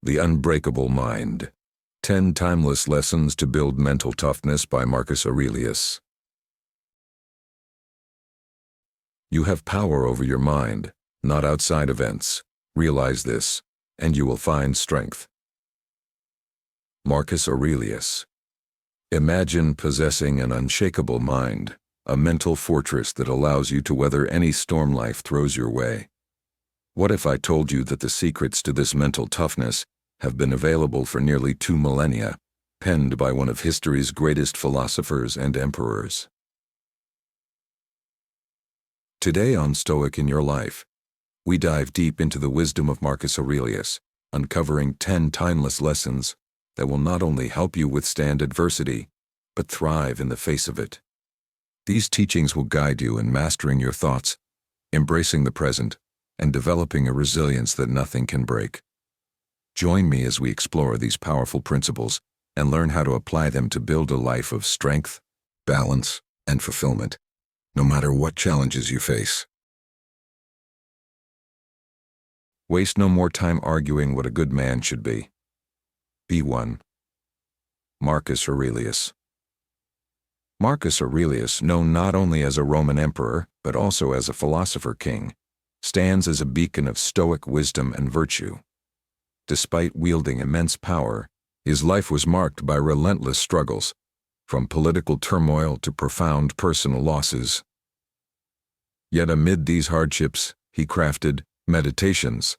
The Unbreakable Mind. 10 Timeless Lessons to Build Mental Toughness by Marcus Aurelius. You have power over your mind, not outside events. Realize this, and you will find strength. Marcus Aurelius. Imagine possessing an unshakable mind, a mental fortress that allows you to weather any storm life throws your way. What if I told you that the secrets to this mental toughness have been available for nearly 2 millennia, penned by one of history's greatest philosophers and emperors? Today on Stoic in Your Life, we dive deep into the wisdom of Marcus Aurelius, uncovering 10 timeless lessons that will not only help you withstand adversity, but thrive in the face of it. These teachings will guide you in mastering your thoughts, embracing the present, and developing a resilience that nothing can break. Join me as we explore these powerful principles and learn how to apply them to build a life of strength, balance, and fulfillment, no matter what challenges you face. Waste no more time arguing what a good man should be. Be one. Marcus Aurelius. Marcus Aurelius, known not only as a Roman emperor, but also as a philosopher king, stands as a beacon of Stoic wisdom and virtue. Despite wielding immense power, his life was marked by relentless struggles, from political turmoil to profound personal losses. Yet amid these hardships, he crafted Meditations,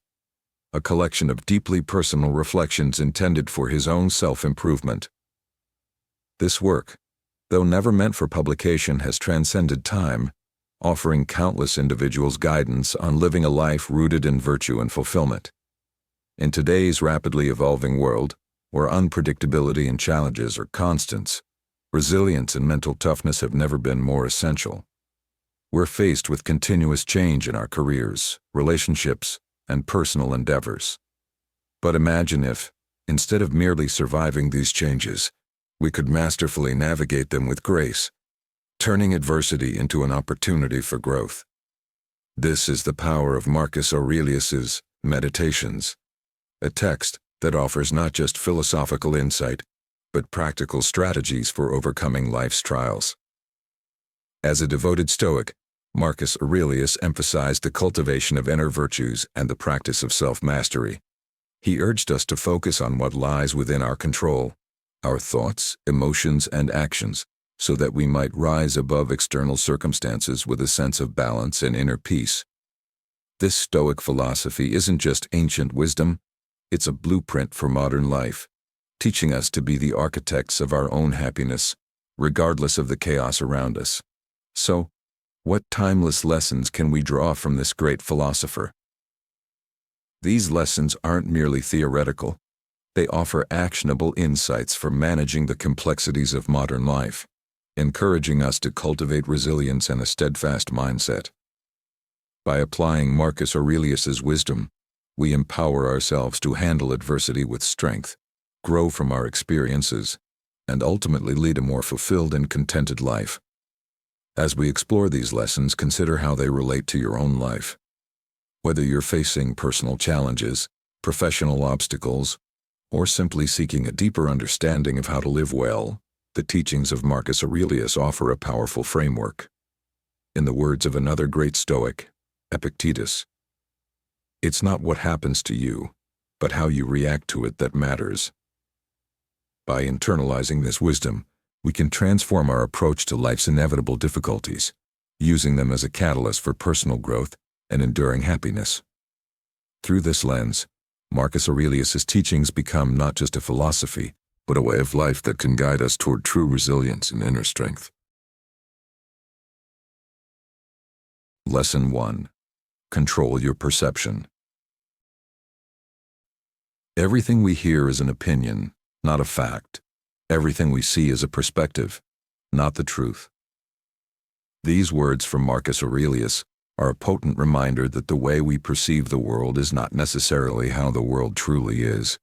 a collection of deeply personal reflections intended for his own self-improvement. This work, though never meant for publication, has transcended time, offering countless individuals guidance on living a life rooted in virtue and fulfillment. In today's rapidly evolving world, where unpredictability and challenges are constants, resilience and mental toughness have never been more essential. We're faced with continuous change in our careers, relationships, and personal endeavors. But imagine if, instead of merely surviving these changes, we could masterfully navigate them with grace, turning adversity into an opportunity for growth. This is the power of Marcus Aurelius's Meditations, a text that offers not just philosophical insight, but practical strategies for overcoming life's trials. As a devoted Stoic, Marcus Aurelius emphasized the cultivation of inner virtues and the practice of self-mastery. He urged us to focus on what lies within our control, our thoughts, emotions, and actions, so that we might rise above external circumstances with a sense of balance and inner peace. This Stoic philosophy isn't just ancient wisdom, it's a blueprint for modern life, teaching us to be the architects of our own happiness, regardless of the chaos around us. So, what timeless lessons can we draw from this great philosopher? These lessons aren't merely theoretical. They offer actionable insights for managing the complexities of modern life, encouraging us to cultivate resilience and a steadfast mindset. By applying Marcus Aurelius's wisdom, we empower ourselves to handle adversity with strength, grow from our experiences, and ultimately lead a more fulfilled and contented life. As we explore these lessons, consider how they relate to your own life. Whether you're facing personal challenges, professional obstacles, or simply seeking a deeper understanding of how to live well, the teachings of Marcus Aurelius offer a powerful framework. In the words of another great Stoic, Epictetus, "It's not what happens to you, but how you react to it that matters." By internalizing this wisdom, we can transform our approach to life's inevitable difficulties, using them as a catalyst for personal growth and enduring happiness. Through this lens, Marcus Aurelius's teachings become not just a philosophy, but a way of life that can guide us toward true resilience and inner strength. Lesson 1. Control your perception. Everything we hear is an opinion, not a fact. Everything we see is a perspective, not the truth. These words from Marcus Aurelius are a potent reminder that the way we perceive the world is not necessarily how the world truly is.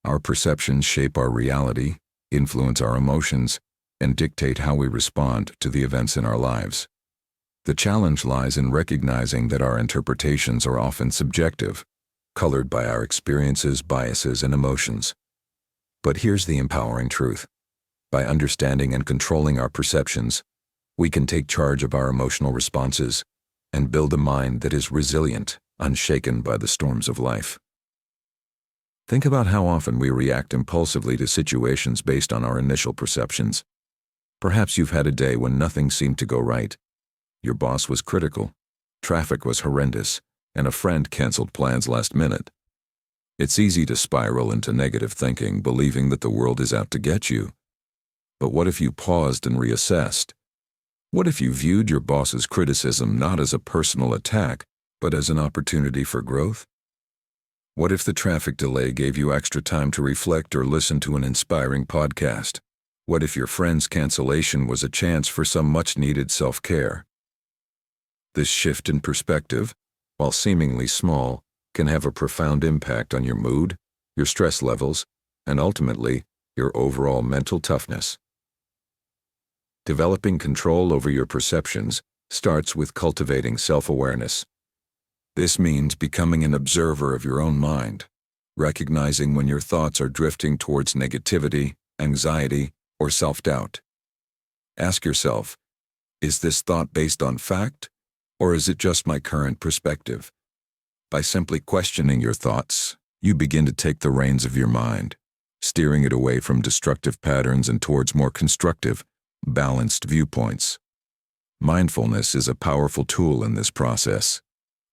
Our perceptions shape our reality, influence our emotions, and dictate how we respond to the events in our lives. The challenge lies in recognizing that our interpretations are often subjective, colored by our experiences, biases, and emotions. But here's the empowering truth. By understanding and controlling our perceptions, we can take charge of our emotional responses and build a mind that is resilient, unshaken by the storms of life. Think about how often we react impulsively to situations based on our initial perceptions. Perhaps you've had a day when nothing seemed to go right. Your boss was critical, traffic was horrendous, and a friend canceled plans last minute. It's easy to spiral into negative thinking, believing that the world is out to get you. But what if you paused and reassessed? What if you viewed your boss's criticism not as a personal attack, but as an opportunity for growth? What if the traffic delay gave you extra time to reflect or listen to an inspiring podcast? What if your friend's cancellation was a chance for some much-needed self-care? This shift in perspective, while seemingly small, can have a profound impact on your mood, your stress levels, and ultimately, your overall mental toughness. Developing control over your perceptions starts with cultivating self-awareness. This means becoming an observer of your own mind, recognizing when your thoughts are drifting towards negativity, anxiety, or self-doubt. Ask yourself, is this thought based on fact, or is it just my current perspective? By simply questioning your thoughts, you begin to take the reins of your mind, steering it away from destructive patterns and towards more constructive, balanced viewpoints. Mindfulness is a powerful tool in this process.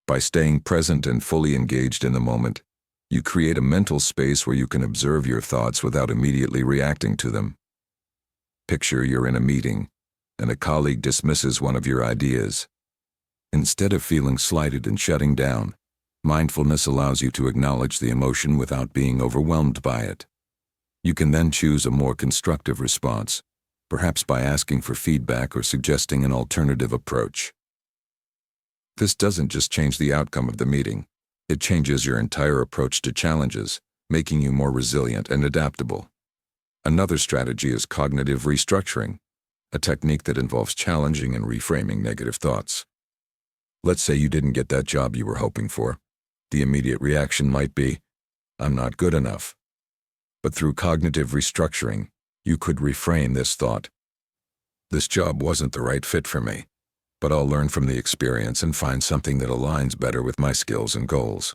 By staying present and fully engaged in the moment, you create a mental space where you can observe your thoughts without immediately reacting to them. Picture you're in a meeting, and a colleague dismisses one of your ideas. Instead of feeling slighted and shutting down, mindfulness allows you to acknowledge the emotion without being overwhelmed by it. You can then choose a more constructive response, perhaps by asking for feedback or suggesting an alternative approach. This doesn't just change the outcome of the meeting, it changes your entire approach to challenges, making you more resilient and adaptable. Another strategy is cognitive restructuring, a technique that involves challenging and reframing negative thoughts. Let's say you didn't get that job you were hoping for. The immediate reaction might be, I'm not good enough. But through cognitive restructuring, you could reframe this thought. This job wasn't the right fit for me, but I'll learn from the experience and find something that aligns better with my skills and goals.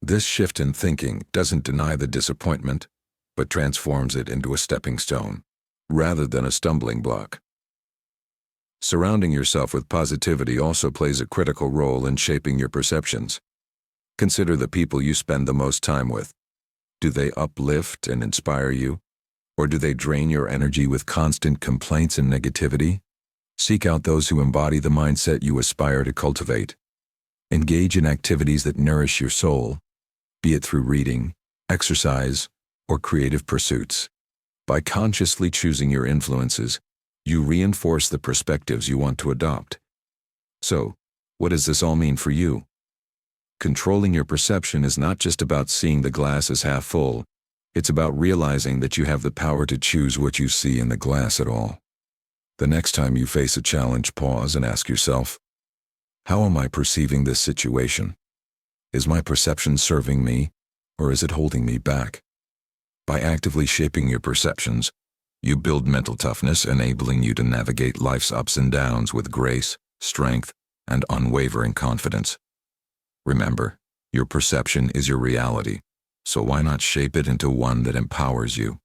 This shift in thinking doesn't deny the disappointment, but transforms it into a stepping stone, rather than a stumbling block. Surrounding yourself with positivity also plays a critical role in shaping your perceptions. Consider the people you spend the most time with. Do they uplift and inspire you? Or do they drain your energy with constant complaints and negativity? Seek out those who embody the mindset you aspire to cultivate. Engage in activities that nourish your soul, be it through reading, exercise, or creative pursuits. By consciously choosing your influences, you reinforce the perspectives you want to adopt. So, what does this all mean for you? Controlling your perception is not just about seeing the glass as half full, it's about realizing that you have the power to choose what you see in the glass at all. The next time you face a challenge, pause and ask yourself, how am I perceiving this situation? Is my perception serving me, or is it holding me back? By actively shaping your perceptions, you build mental toughness, enabling you to navigate life's ups and downs with grace, strength, and unwavering confidence. Remember, your perception is your reality, so why not shape it into one that empowers you?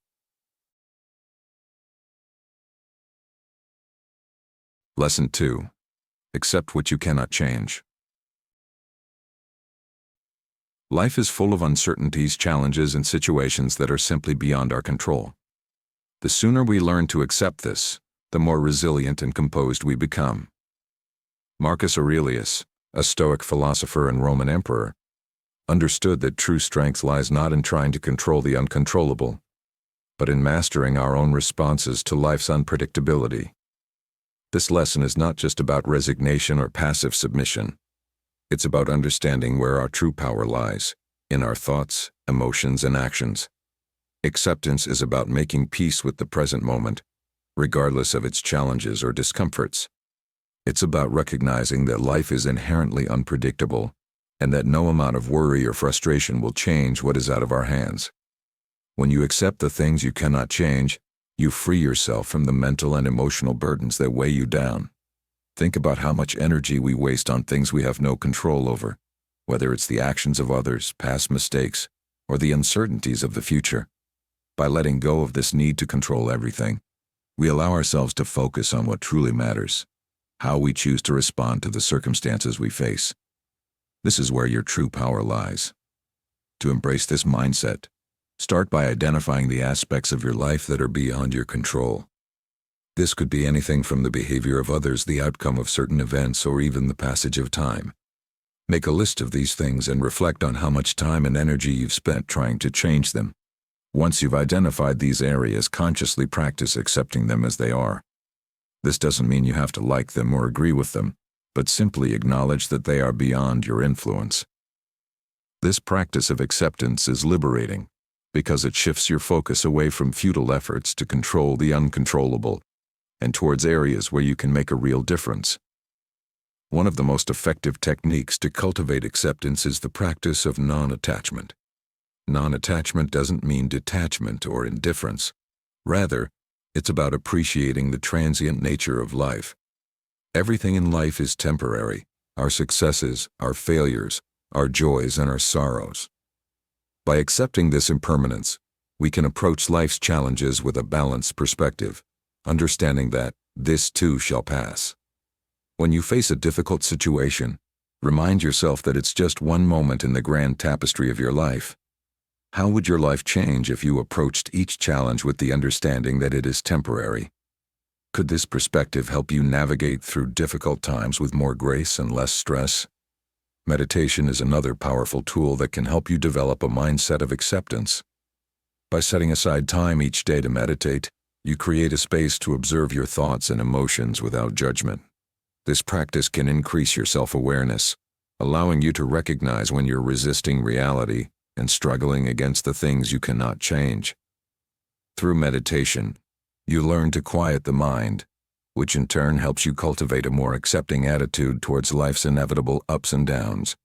Lesson 2. Accept what you cannot change. Life is full of uncertainties, challenges, and situations that are simply beyond our control. The sooner we learn to accept this, the more resilient and composed we become. Marcus Aurelius, a Stoic philosopher and Roman emperor, understood that true strength lies not in trying to control the uncontrollable, but in mastering our own responses to life's unpredictability. This lesson is not just about resignation or passive submission. It's about understanding where our true power lies, in our thoughts, emotions, and actions. Acceptance is about making peace with the present moment, regardless of its challenges or discomforts. It's about recognizing that life is inherently unpredictable, and that no amount of worry or frustration will change what is out of our hands. When you accept the things you cannot change, you free yourself from the mental and emotional burdens that weigh you down. Think about how much energy we waste on things we have no control over, whether it's the actions of others, past mistakes, or the uncertainties of the future. By letting go of this need to control everything, we allow ourselves to focus on what truly matters, how we choose to respond to the circumstances we face. This is where your true power lies. To embrace this mindset, start by identifying the aspects of your life that are beyond your control. This could be anything from the behavior of others, the outcome of certain events, or even the passage of time. Make a list of these things and reflect on how much time and energy you've spent trying to change them. Once you've identified these areas, consciously practice accepting them as they are. This doesn't mean you have to like them or agree with them, but simply acknowledge that they are beyond your influence. This practice of acceptance is liberating because it shifts your focus away from futile efforts to control the uncontrollable and towards areas where you can make a real difference. One of the most effective techniques to cultivate acceptance is the practice of non-attachment. Non-attachment doesn't mean detachment or indifference. Rather, it's about appreciating the transient nature of life. Everything in life is temporary: our successes, our failures, our joys, and our sorrows. By accepting this impermanence, we can approach life's challenges with a balanced perspective, understanding that this too shall pass. When you face a difficult situation, remind yourself that it's just one moment in the grand tapestry of your life. How would your life change if you approached each challenge with the understanding that it is temporary? Could this perspective help you navigate through difficult times with more grace and less stress? Meditation is another powerful tool that can help you develop a mindset of acceptance. By setting aside time each day to meditate, you create a space to observe your thoughts and emotions without judgment. This practice can increase your self-awareness, allowing you to recognize when you're resisting reality and struggling against the things you cannot change. Through meditation, you learn to quiet the mind, which in turn helps you cultivate a more accepting attitude towards life's inevitable ups and downs.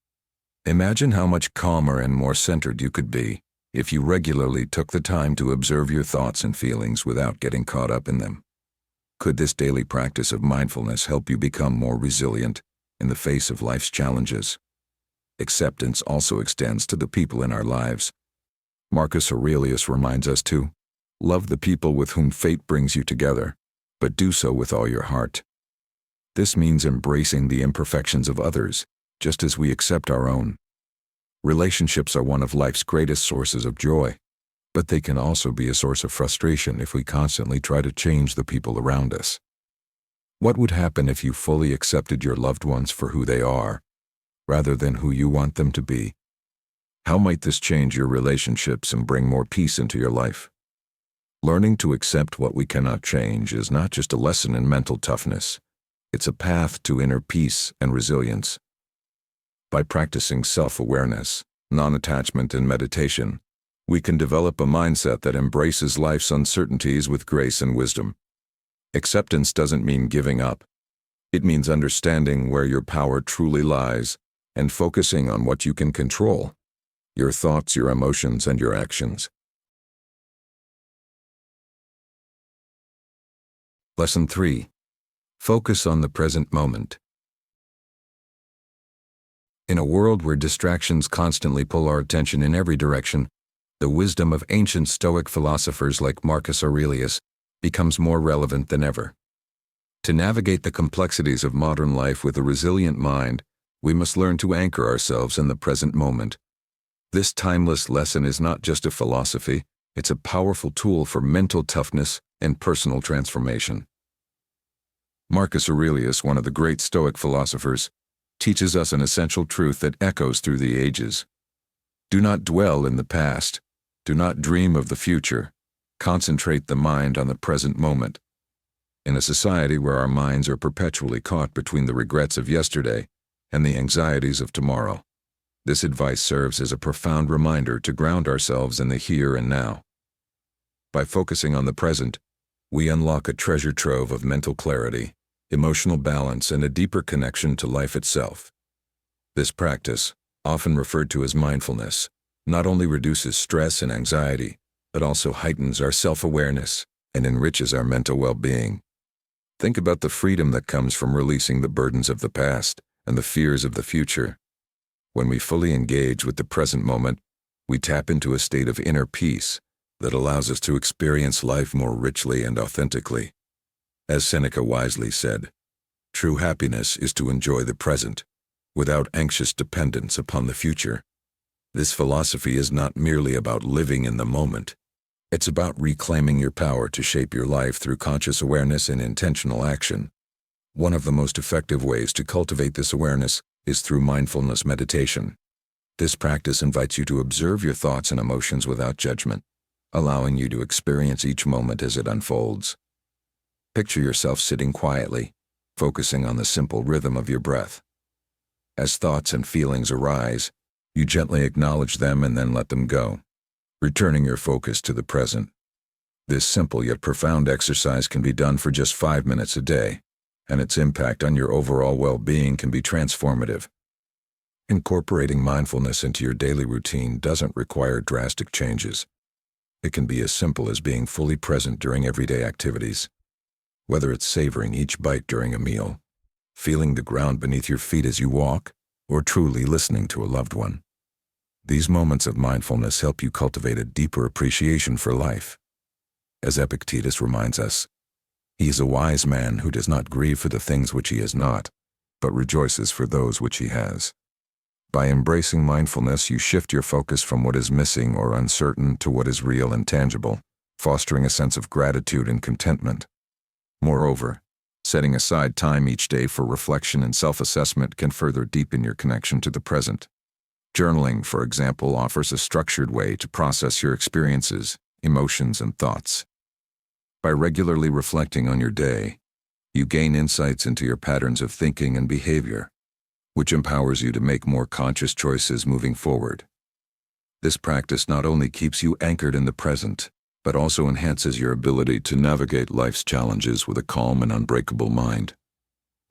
Imagine how much calmer and more centered you could be if you regularly took the time to observe your thoughts and feelings without getting caught up in them. Could this daily practice of mindfulness help you become more resilient in the face of life's challenges? Acceptance also extends to the people in our lives. Marcus Aurelius reminds us to love the people with whom fate brings you together, but do so with all your heart. This means embracing the imperfections of others, just as we accept our own. Relationships are one of life's greatest sources of joy, but they can also be a source of frustration if we constantly try to change the people around us. What would happen if you fully accepted your loved ones for who they are, rather than who you want them to be? How might this change your relationships and bring more peace into your life? Learning to accept what we cannot change is not just a lesson in mental toughness. It's a path to inner peace and resilience. By practicing self-awareness, non-attachment, and meditation, we can develop a mindset that embraces life's uncertainties with grace and wisdom. Acceptance doesn't mean giving up. It means understanding where your power truly lies and focusing on what you can control: your thoughts, your emotions, and your actions. Lesson 3. Focus on the present moment. In a world where distractions constantly pull our attention in every direction, the wisdom of ancient Stoic philosophers like Marcus Aurelius becomes more relevant than ever. To navigate the complexities of modern life with a resilient mind, we must learn to anchor ourselves in the present moment. This timeless lesson is not just a philosophy, it's a powerful tool for mental toughness and personal transformation. Marcus Aurelius, one of the great Stoic philosophers, teaches us an essential truth that echoes through the ages. Do not dwell in the past. Do not dream of the future. Concentrate the mind on the present moment. In a society where our minds are perpetually caught between the regrets of yesterday and the anxieties of tomorrow, this advice serves as a profound reminder to ground ourselves in the here and now. By focusing on the present, we unlock a treasure trove of mental clarity, emotional balance, and a deeper connection to life itself. This practice, often referred to as mindfulness, not only reduces stress and anxiety, but also heightens our self-awareness and enriches our mental well-being. Think about the freedom that comes from releasing the burdens of the past and the fears of the future. When we fully engage with the present moment, we tap into a state of inner peace that allows us to experience life more richly and authentically. As Seneca wisely said, true happiness is to enjoy the present, without anxious dependence upon the future. This philosophy is not merely about living in the moment. It's about reclaiming your power to shape your life through conscious awareness and intentional action. One of the most effective ways to cultivate this awareness is through mindfulness meditation. This practice invites you to observe your thoughts and emotions without judgment, allowing you to experience each moment as it unfolds. Picture yourself sitting quietly, focusing on the simple rhythm of your breath. As thoughts and feelings arise, you gently acknowledge them and then let them go, returning your focus to the present. This simple yet profound exercise can be done for just 5 minutes a day, and its impact on your overall well-being can be transformative. Incorporating mindfulness into your daily routine doesn't require drastic changes. It can be as simple as being fully present during everyday activities. Whether it's savoring each bite during a meal, feeling the ground beneath your feet as you walk, or truly listening to a loved one. These moments of mindfulness help you cultivate a deeper appreciation for life. As Epictetus reminds us, he is a wise man who does not grieve for the things which he has not, but rejoices for those which he has. By embracing mindfulness, you shift your focus from what is missing or uncertain to what is real and tangible, fostering a sense of gratitude and contentment. Moreover, setting aside time each day for reflection and self-assessment can further deepen your connection to the present. Journaling, for example, offers a structured way to process your experiences, emotions, and thoughts. By regularly reflecting on your day, you gain insights into your patterns of thinking and behavior, which empowers you to make more conscious choices moving forward. This practice not only keeps you anchored in the present, but also enhances your ability to navigate life's challenges with a calm and unbreakable mind.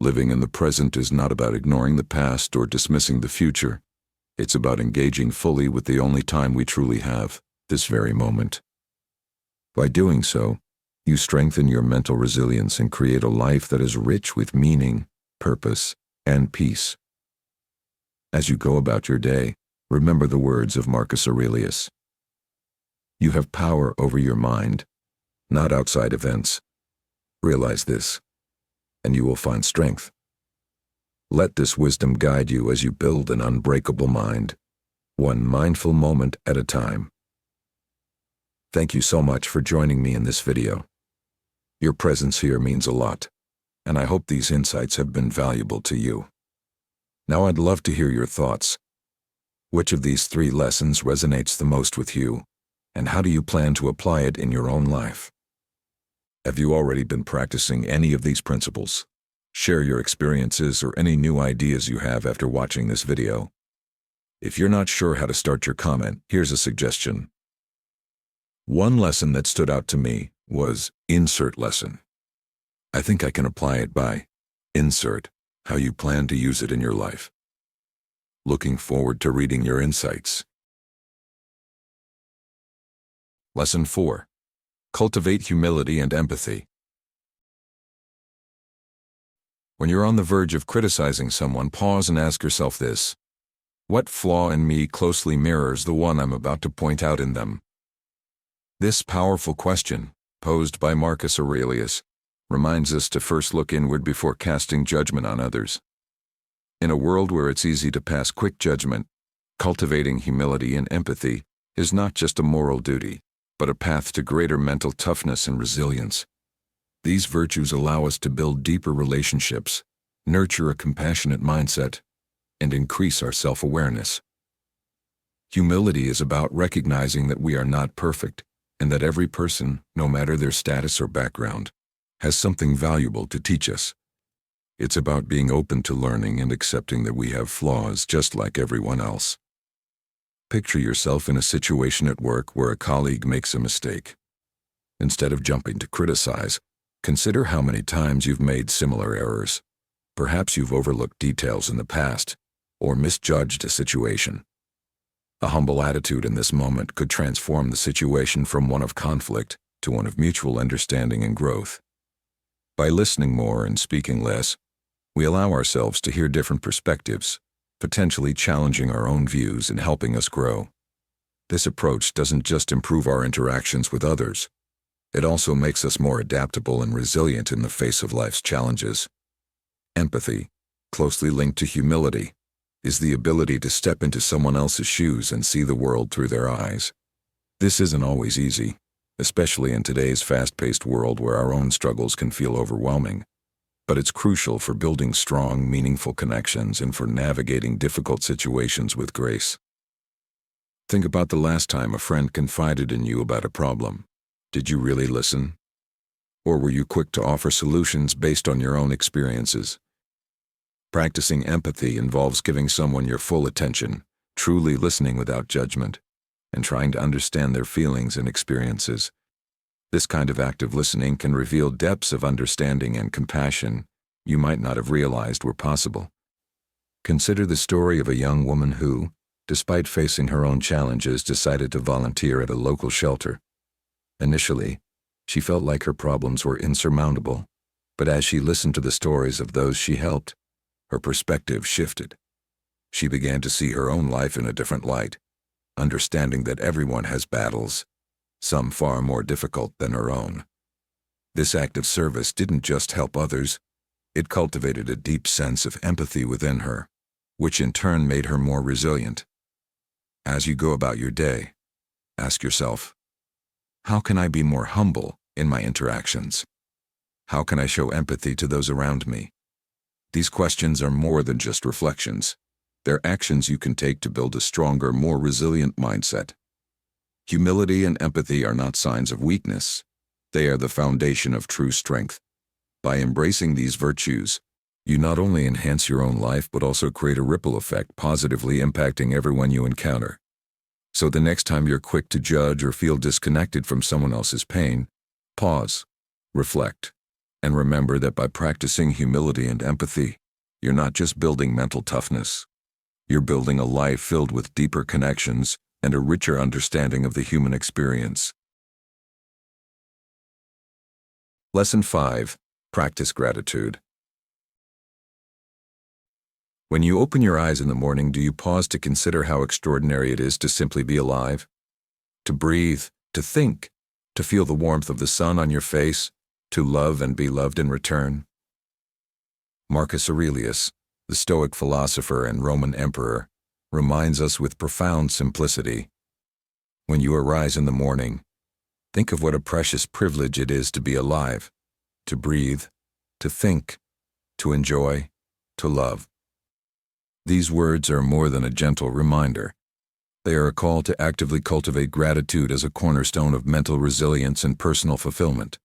Living in the present is not about ignoring the past or dismissing the future. It's about engaging fully with the only time we truly have, this very moment. By doing so, you strengthen your mental resilience and create a life that is rich with meaning, purpose, and peace. As you go about your day, remember the words of Marcus Aurelius. You have power over your mind, not outside events. Realize this, and you will find strength. Let this wisdom guide you as you build an unbreakable mind, one mindful moment at a time. Thank you so much for joining me in this video. Your presence here means a lot, and I hope these insights have been valuable to you. Now I'd love to hear your thoughts. Which of these 3 lessons resonates the most with you, and how do you plan to apply it in your own life? Have you already been practicing any of these principles? Share your experiences or any new ideas you have after watching this video. If you're not sure how to start your comment, here's a suggestion. One lesson that stood out to me was insert lesson. I think I can apply it by insert how you plan to use it in your life. Looking forward to reading your insights. Lesson 4. Cultivate humility and empathy. When you're on the verge of criticizing someone, pause and ask yourself this: what flaw in me closely mirrors the one I'm about to point out in them? This powerful question, posed by Marcus Aurelius, reminds us to first look inward before casting judgment on others. In a world where it's easy to pass quick judgment, cultivating humility and empathy is not just a moral duty, but a path to greater mental toughness and resilience. These virtues allow us to build deeper relationships, nurture a compassionate mindset, and increase our self-awareness. Humility is about recognizing that we are not perfect, and that every person, no matter their status or background, has something valuable to teach us. It's about being open to learning and accepting that we have flaws just like everyone else. Picture yourself in a situation at work where a colleague makes a mistake. Instead of jumping to criticize, consider how many times you've made similar errors. Perhaps you've overlooked details in the past, or misjudged a situation. A humble attitude in this moment could transform the situation from one of conflict to one of mutual understanding and growth. By listening more and speaking less, we allow ourselves to hear different perspectives, potentially challenging our own views and helping us grow. This approach doesn't just improve our interactions with others, it also makes us more adaptable and resilient in the face of life's challenges. Empathy, closely linked to humility, is the ability to step into someone else's shoes and see the world through their eyes. This isn't always easy, especially in today's fast-paced world where our own struggles can feel overwhelming. But it's crucial for building strong, meaningful connections and for navigating difficult situations with grace. Think about the last time a friend confided in you about a problem. Did you really listen? Or were you quick to offer solutions based on your own experiences? Practicing empathy involves giving someone your full attention, truly listening without judgment, and trying to understand their feelings and experiences. This kind of active listening can reveal depths of understanding and compassion you might not have realized were possible. Consider the story of a young woman who, despite facing her own challenges, decided to volunteer at a local shelter. Initially, she felt like her problems were insurmountable, but as she listened to the stories of those she helped, her perspective shifted. She began to see her own life in a different light, understanding that everyone has battles, some far more difficult than her own. This act of service didn't just help others, it cultivated a deep sense of empathy within her, which in turn made her more resilient. As you go about your day, ask yourself, how can I be more humble in my interactions? How can I show empathy to those around me? These questions are more than just reflections. They're actions you can take to build a stronger, more resilient mindset. Humility and empathy are not signs of weakness. They are the foundation of true strength. By embracing these virtues, you not only enhance your own life but also create a ripple effect positively impacting everyone you encounter. So the next time you're quick to judge or feel disconnected from someone else's pain, pause, reflect, and remember that by practicing humility and empathy, you're not just building mental toughness. You're building a life filled with deeper connections and a richer understanding of the human experience. Lesson 5. Practice gratitude. When you open your eyes in the morning, do you pause to consider how extraordinary it is to simply be alive? To breathe, to think, to feel the warmth of the sun on your face, to love and be loved in return? Marcus Aurelius, the Stoic philosopher and Roman emperor, reminds us with profound simplicity. When you arise in the morning, think of what a precious privilege it is to be alive, to breathe, to think, to enjoy, to love. These words are more than a gentle reminder. They are a call to actively cultivate gratitude as a cornerstone of mental resilience and personal fulfillment.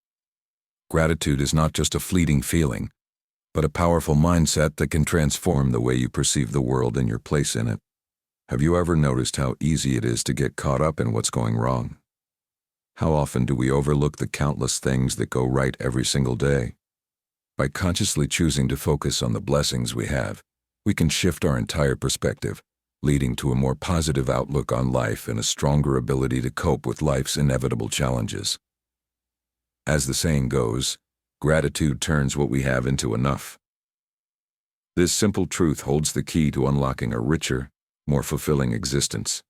Gratitude is not just a fleeting feeling, but a powerful mindset that can transform the way you perceive the world and your place in it. Have you ever noticed how easy it is to get caught up in what's going wrong? How often do we overlook the countless things that go right every single day? By consciously choosing to focus on the blessings we have, we can shift our entire perspective, leading to a more positive outlook on life and a stronger ability to cope with life's inevitable challenges. As the saying goes, gratitude turns what we have into enough. This simple truth holds the key to unlocking a richer, more fulfilling existence.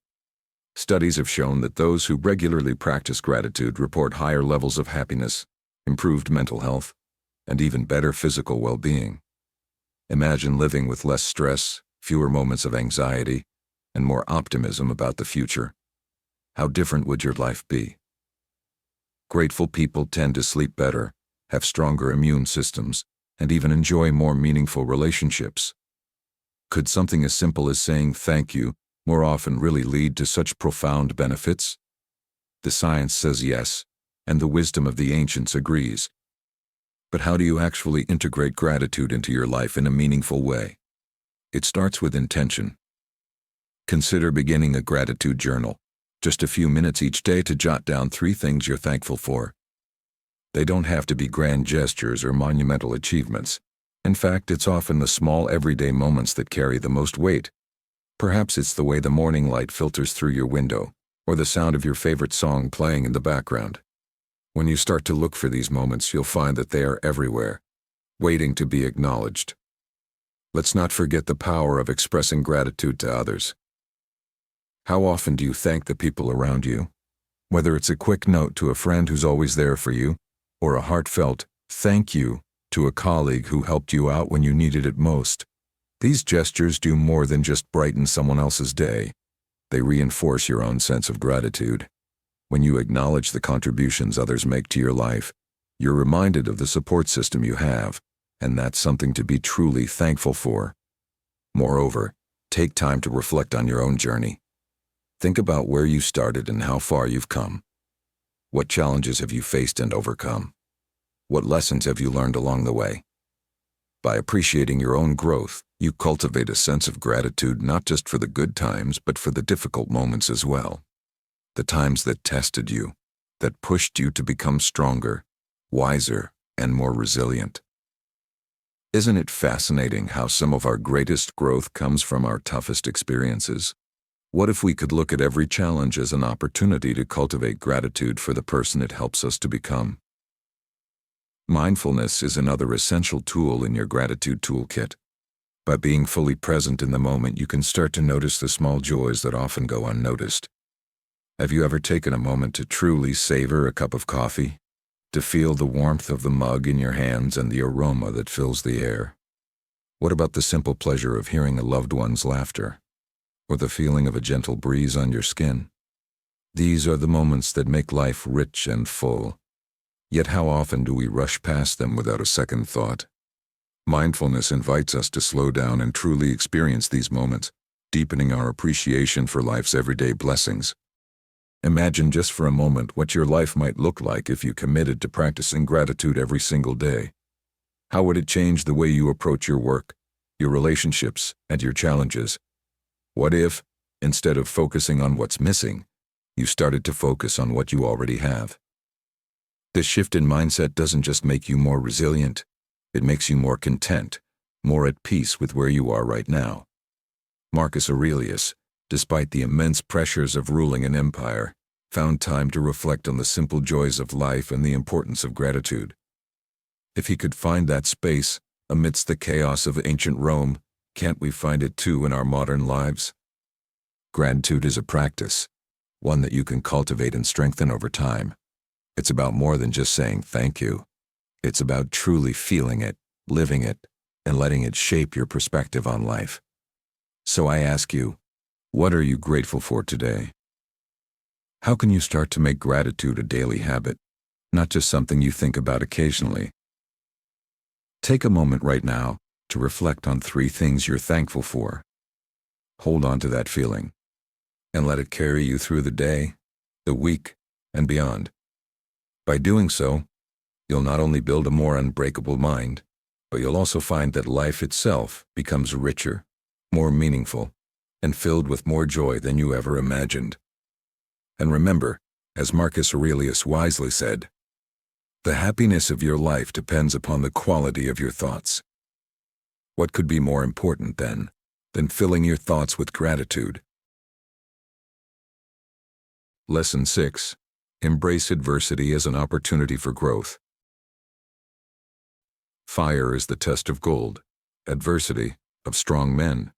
Studies have shown that those who regularly practice gratitude report higher levels of happiness, improved mental health, and even better physical well-being. Imagine living with less stress, fewer moments of anxiety, and more optimism about the future. How different would your life be? Grateful people tend to sleep better, have stronger immune systems, and even enjoy more meaningful relationships. Could something as simple as saying thank you more often really lead to such profound benefits? The science says yes, and the wisdom of the ancients agrees. But how do you actually integrate gratitude into your life in a meaningful way? It starts with intention. Consider beginning a gratitude journal, just a few minutes each day to jot down 3 things you're thankful for. They don't have to be grand gestures or monumental achievements. In fact, it's often the small everyday moments that carry the most weight. Perhaps it's the way the morning light filters through your window, or the sound of your favorite song playing in the background. When you start to look for these moments, you'll find that they are everywhere, waiting to be acknowledged. Let's not forget the power of expressing gratitude to others. How often do you thank the people around you? Whether it's a quick note to a friend who's always there for you, or a heartfelt thank you to a colleague who helped you out when you needed it most. These gestures do more than just brighten someone else's day. They reinforce your own sense of gratitude. When you acknowledge the contributions others make to your life, you're reminded of the support system you have, and that's something to be truly thankful for. Moreover, take time to reflect on your own journey. Think about where you started and how far you've come. What challenges have you faced and overcome? What lessons have you learned along the way? By appreciating your own growth, you cultivate a sense of gratitude not just for the good times, but for the difficult moments as well. The times that tested you, that pushed you to become stronger, wiser, and more resilient. Isn't it fascinating how some of our greatest growth comes from our toughest experiences? What if we could look at every challenge as an opportunity to cultivate gratitude for the person it helps us to become? Mindfulness is another essential tool in your gratitude toolkit. By being fully present in the moment, you can start to notice the small joys that often go unnoticed. Have you ever taken a moment to truly savor a cup of coffee? To feel the warmth of the mug in your hands and the aroma that fills the air? What about the simple pleasure of hearing a loved one's laughter? Or the feeling of a gentle breeze on your skin? These are the moments that make life rich and full. Yet how often do we rush past them without a second thought? Mindfulness invites us to slow down and truly experience these moments, deepening our appreciation for life's everyday blessings. Imagine just for a moment what your life might look like if you committed to practicing gratitude every single day. How would it change the way you approach your work, your relationships, and your challenges? What if, instead of focusing on what's missing, you started to focus on what you already have? This shift in mindset doesn't just make you more resilient, it makes you more content, more at peace with where you are right now. Marcus Aurelius, despite the immense pressures of ruling an empire, found time to reflect on the simple joys of life and the importance of gratitude. If he could find that space amidst the chaos of ancient Rome, can't we find it too in our modern lives? Gratitude is a practice, one that you can cultivate and strengthen over time. It's about more than just saying thank you. It's about truly feeling it, living it, and letting it shape your perspective on life. So I ask you, what are you grateful for today? How can you start to make gratitude a daily habit, not just something you think about occasionally? Take a moment right now to reflect on 3 things you're thankful for. Hold on to that feeling, and let it carry you through the day, the week, and beyond. By doing so, you'll not only build a more unbreakable mind, but you'll also find that life itself becomes richer, more meaningful, and filled with more joy than you ever imagined. And remember, as Marcus Aurelius wisely said, the happiness of your life depends upon the quality of your thoughts. What could be more important, then, than filling your thoughts with gratitude? Lesson 6. Embrace adversity as an opportunity for growth. Fire is the test of gold, adversity of strong men.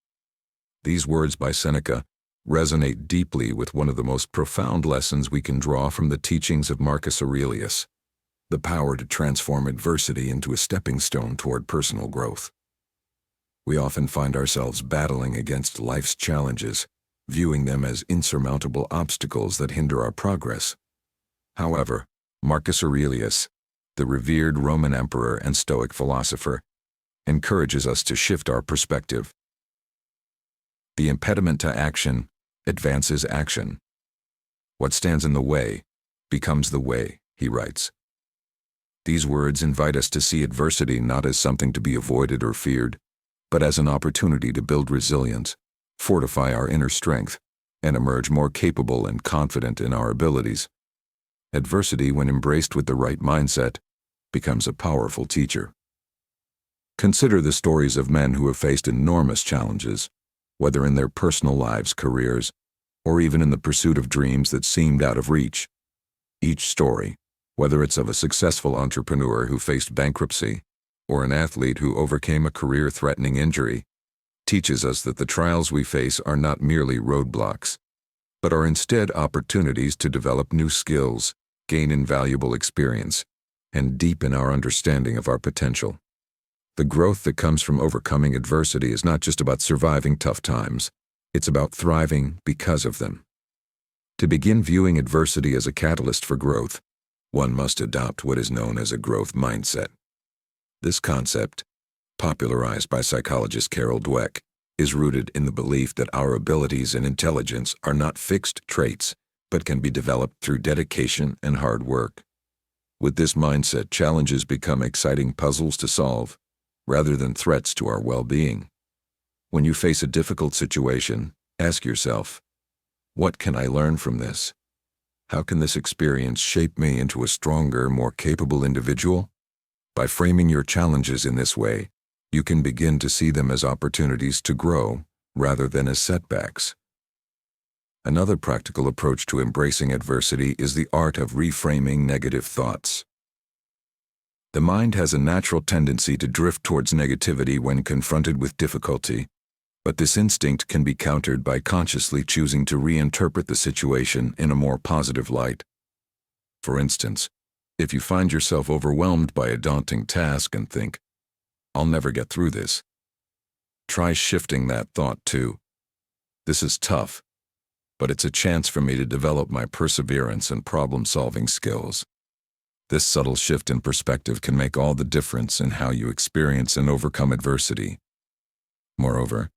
These words by Seneca resonate deeply with one of the most profound lessons we can draw from the teachings of Marcus Aurelius, the power to transform adversity into a stepping stone toward personal growth. We often find ourselves battling against life's challenges, viewing them as insurmountable obstacles that hinder our progress. However, Marcus Aurelius, the revered Roman emperor and Stoic philosopher, encourages us to shift our perspective. The impediment to action advances action. What stands in the way becomes the way, he writes. These words invite us to see adversity not as something to be avoided or feared, but as an opportunity to build resilience, fortify our inner strength, and emerge more capable and confident in our abilities. Adversity, when embraced with the right mindset, becomes a powerful teacher. Consider the stories of men who have faced enormous challenges, whether in their personal lives, careers, or even in the pursuit of dreams that seemed out of reach. Each story, whether it's of a successful entrepreneur who faced bankruptcy or an athlete who overcame a career-threatening injury, teaches us that the trials we face are not merely roadblocks, but are instead opportunities to develop new skills, gain invaluable experience, and deepen our understanding of our potential. The growth that comes from overcoming adversity is not just about surviving tough times, it's about thriving because of them. To begin viewing adversity as a catalyst for growth, one must adopt what is known as a growth mindset. This concept, popularized by psychologist Carol Dweck, is rooted in the belief that our abilities and intelligence are not fixed traits, but can be developed through dedication and hard work. With this mindset, challenges become exciting puzzles to solve, rather than threats to our well-being. When you face a difficult situation, ask yourself, what can I learn from this? How can this experience shape me into a stronger, more capable individual? By framing your challenges in this way, you can begin to see them as opportunities to grow, rather than as setbacks. Another practical approach to embracing adversity is the art of reframing negative thoughts. The mind has a natural tendency to drift towards negativity when confronted with difficulty, but this instinct can be countered by consciously choosing to reinterpret the situation in a more positive light. For instance, if you find yourself overwhelmed by a daunting task and think, "I'll never get through this," try shifting that thought to, "This is tough, but it's a chance for me to develop my perseverance and problem-solving skills." This subtle shift in perspective can make all the difference in how you experience and overcome adversity. Moreover,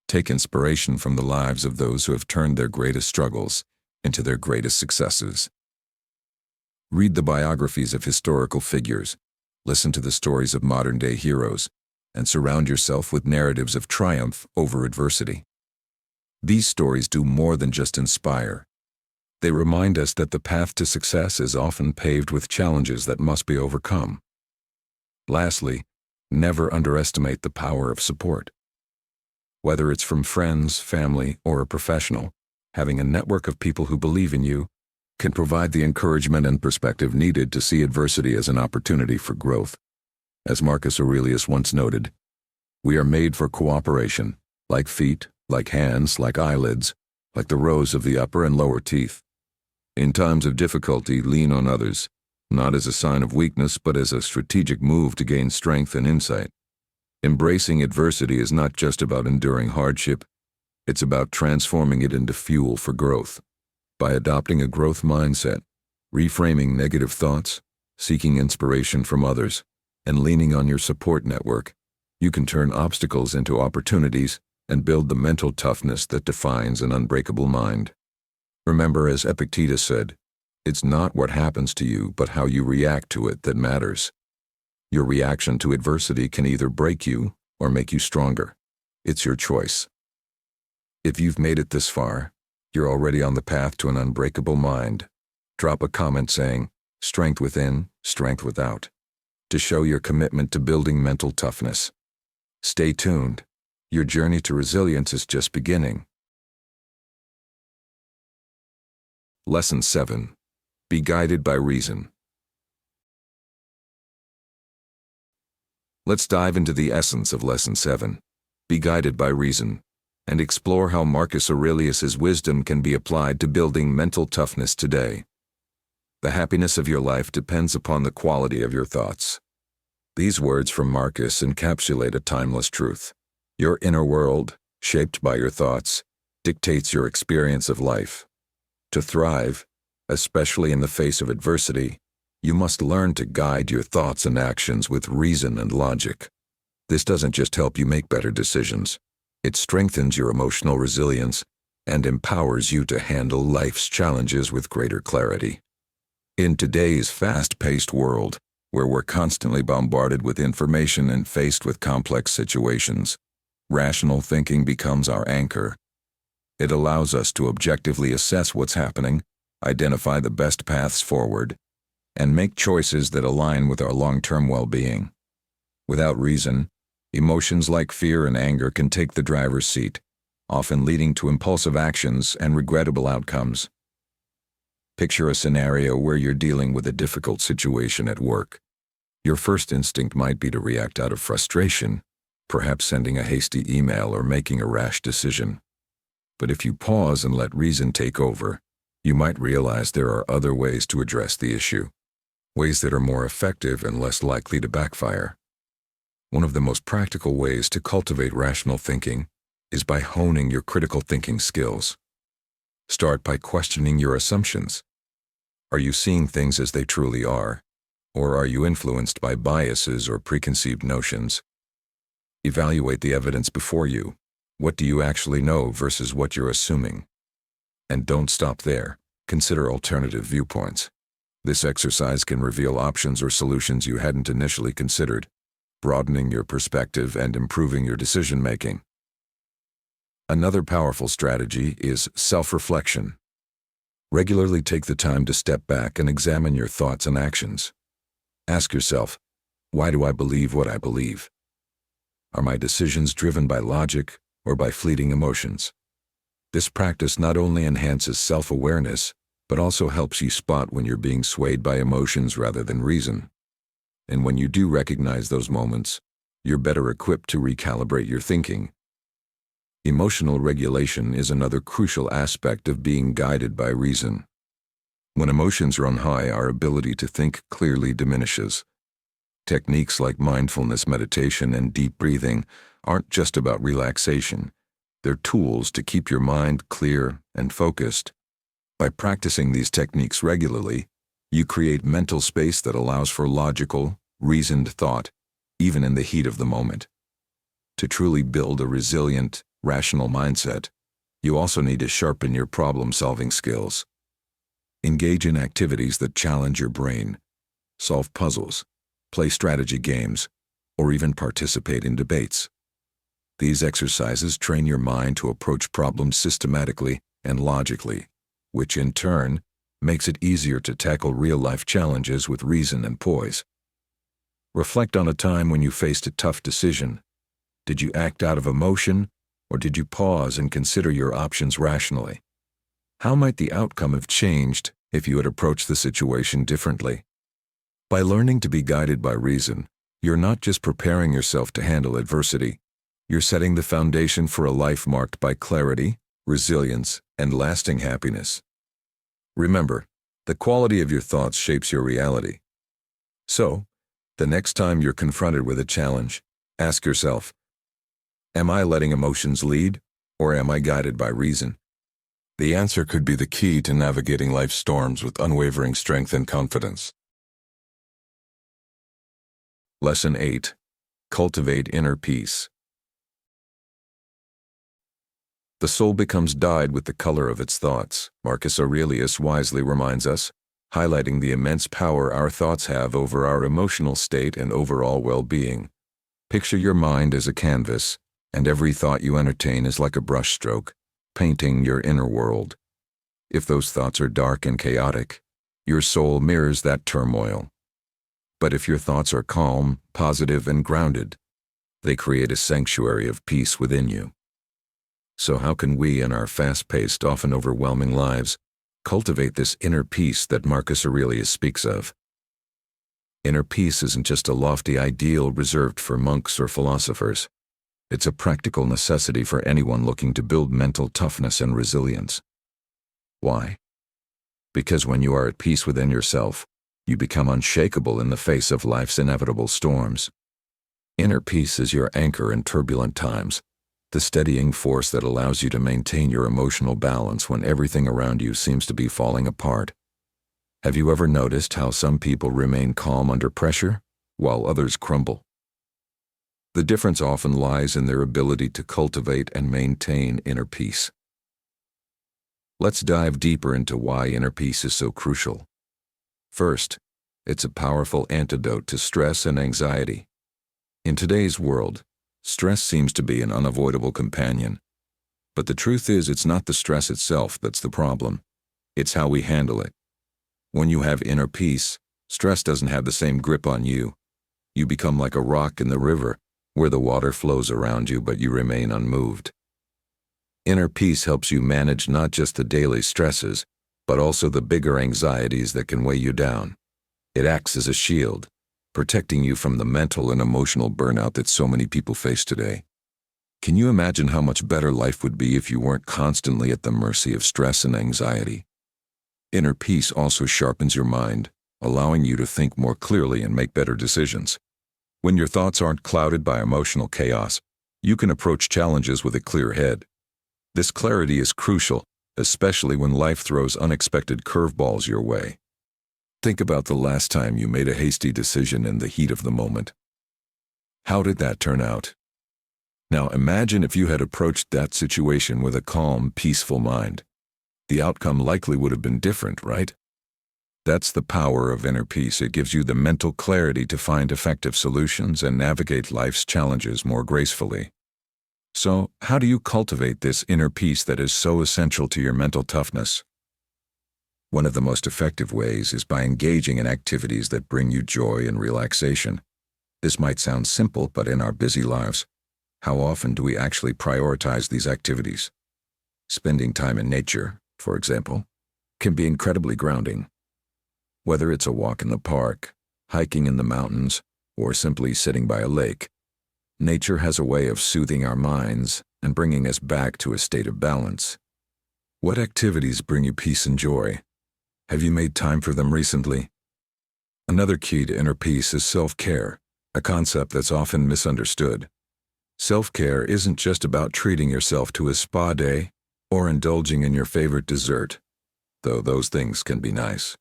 take inspiration from the lives of those who have turned their greatest struggles into their greatest successes. Read the biographies of historical figures, listen to the stories of modern-day heroes, and surround yourself with narratives of triumph over adversity. These stories do more than just inspire. They remind us that the path to success is often paved with challenges that must be overcome. Lastly, never underestimate the power of support. Whether it's from friends, family, or a professional, having a network of people who believe in you can provide the encouragement and perspective needed to see adversity as an opportunity for growth. As Marcus Aurelius once noted, "We are made for cooperation, like feet, like hands, like eyelids, like the rows of the upper and lower teeth. In times of difficulty, lean on others, not as a sign of weakness, but as a strategic move to gain strength and insight." Embracing adversity is not just about enduring hardship, it's about transforming it into fuel for growth. By adopting a growth mindset, reframing negative thoughts, seeking inspiration from others, and leaning on your support network, you can turn obstacles into opportunities and build the mental toughness that defines an unbreakable mind. Remember, as Epictetus said, it's not what happens to you, but how you react to it that matters. Your reaction to adversity can either break you or make you stronger. It's your choice. If you've made it this far, you're already on the path to an unbreakable mind. Drop a comment saying, "Strength within, strength without," to show your commitment to building mental toughness. Stay tuned. Your journey to resilience is just beginning. Lesson 7. Be guided by reason. Let's dive into the essence of Lesson 7. Be guided by reason, and explore how Marcus Aurelius's wisdom can be applied to building mental toughness today. The happiness of your life depends upon the quality of your thoughts. These words from Marcus encapsulate a timeless truth. Your inner world, shaped by your thoughts, dictates your experience of life. To thrive, especially in the face of adversity, you must learn to guide your thoughts and actions with reason and logic. This doesn't just help you make better decisions. It strengthens your emotional resilience and empowers you to handle life's challenges with greater clarity. In today's fast-paced world, where we're constantly bombarded with information and faced with complex situations, rational thinking becomes our anchor. It allows us to objectively assess what's happening, identify the best paths forward, and make choices that align with our long-term well-being. Without reason, Emotions like fear and anger can take the driver's seat, often leading to impulsive actions and regrettable outcomes. Picture a scenario where you're dealing with a difficult situation at work. Your first instinct might be to react out of frustration, perhaps sending a hasty email or making a rash decision. But if you pause and let reason take over, you might realize there are other ways to address the issue, ways that are more effective and less likely to backfire. One of the most practical ways to cultivate rational thinking is by honing your critical thinking skills. Start by questioning your assumptions. Are you seeing things as they truly are, or are you influenced by biases or preconceived notions? Evaluate the evidence before you. What do you actually know versus what you're assuming? And don't stop there. Consider alternative viewpoints. This exercise can reveal options or solutions you hadn't initially considered, broadening your perspective and improving your decision-making. Another powerful strategy is self-reflection. Regularly take the time to step back and examine your thoughts and actions. Ask yourself, why do I believe what I believe? Are my decisions driven by logic or by fleeting emotions? This practice not only enhances self-awareness, but also helps you spot when you're being swayed by emotions rather than reason. And when you do recognize those moments, you're better equipped to recalibrate your thinking. Emotional regulation is another crucial aspect of being guided by reason. When emotions run high, our ability to think clearly diminishes. Techniques like mindfulness meditation and deep breathing aren't just about relaxation. They're tools to keep your mind clear and focused. By practicing these techniques regularly, you create mental space that allows for logical, reasoned thought, even in the heat of the moment. To truly build a resilient, rational mindset, you also need to sharpen your problem-solving skills. Engage in activities that challenge your brain. Solve puzzles, play strategy games, or even participate in debates. These exercises train your mind to approach problems systematically and logically, which in turn makes it easier to tackle real-life challenges with reason and poise. Reflect on a time when you faced a tough decision. Did you act out of emotion, or did you pause and consider your options rationally? How might the outcome have changed if you had approached the situation differently? By learning to be guided by reason, you're not just preparing yourself to handle adversity, you're setting the foundation for a life marked by clarity, resilience, and lasting happiness. Remember, the quality of your thoughts shapes your reality. So, the next time you're confronted with a challenge, ask yourself, am I letting emotions lead, or am I guided by reason? The answer could be the key to navigating life's storms with unwavering strength and confidence. Lesson 8. Cultivate inner peace. The soul becomes dyed with the color of its thoughts, Marcus Aurelius wisely reminds us, highlighting the immense power our thoughts have over our emotional state and overall well-being. Picture your mind as a canvas, and every thought you entertain is like a brushstroke, painting your inner world. If those thoughts are dark and chaotic, your soul mirrors that turmoil. But if your thoughts are calm, positive, and grounded, they create a sanctuary of peace within you. So how can we, in our fast-paced, often overwhelming lives, cultivate this inner peace that Marcus Aurelius speaks of? Inner peace isn't just a lofty ideal reserved for monks or philosophers. It's a practical necessity for anyone looking to build mental toughness and resilience. Why? Because when you are at peace within yourself, you become unshakable in the face of life's inevitable storms. Inner peace is your anchor in turbulent times, the steadying force that allows you to maintain your emotional balance when everything around you seems to be falling apart. Have you ever noticed how some people remain calm under pressure, while others crumble? The difference often lies in their ability to cultivate and maintain inner peace. Let's dive deeper into why inner peace is so crucial. First, it's a powerful antidote to stress and anxiety. In today's world, stress seems to be an unavoidable companion. But the truth is, it's not the stress itself that's the problem. It's how we handle it. When you have inner peace, stress doesn't have the same grip on you. You become like a rock in the river, where the water flows around you but you remain unmoved. Inner peace helps you manage not just the daily stresses, but also the bigger anxieties that can weigh you down. It acts as a shield, protecting you from the mental and emotional burnout that so many people face today. Can you imagine how much better life would be if you weren't constantly at the mercy of stress and anxiety? Inner peace also sharpens your mind, allowing you to think more clearly and make better decisions. When your thoughts aren't clouded by emotional chaos, you can approach challenges with a clear head. This clarity is crucial, especially when life throws unexpected curveballs your way. Think about the last time you made a hasty decision in the heat of the moment. How did that turn out? Now imagine if you had approached that situation with a calm, peaceful mind. The outcome likely would have been different, right? That's the power of inner peace. It gives you the mental clarity to find effective solutions and navigate life's challenges more gracefully. So, how do you cultivate this inner peace that is so essential to your mental toughness? One of the most effective ways is by engaging in activities that bring you joy and relaxation. This might sound simple, but in our busy lives, how often do we actually prioritize these activities? Spending time in nature, for example, can be incredibly grounding. Whether it's a walk in the park, hiking in the mountains, or simply sitting by a lake, nature has a way of soothing our minds and bringing us back to a state of balance. What activities bring you peace and joy? Have you made time for them recently? Another key to inner peace is self-care, a concept that's often misunderstood. Self-care isn't just about treating yourself to a spa day or indulging in your favorite dessert, though those things can be nice.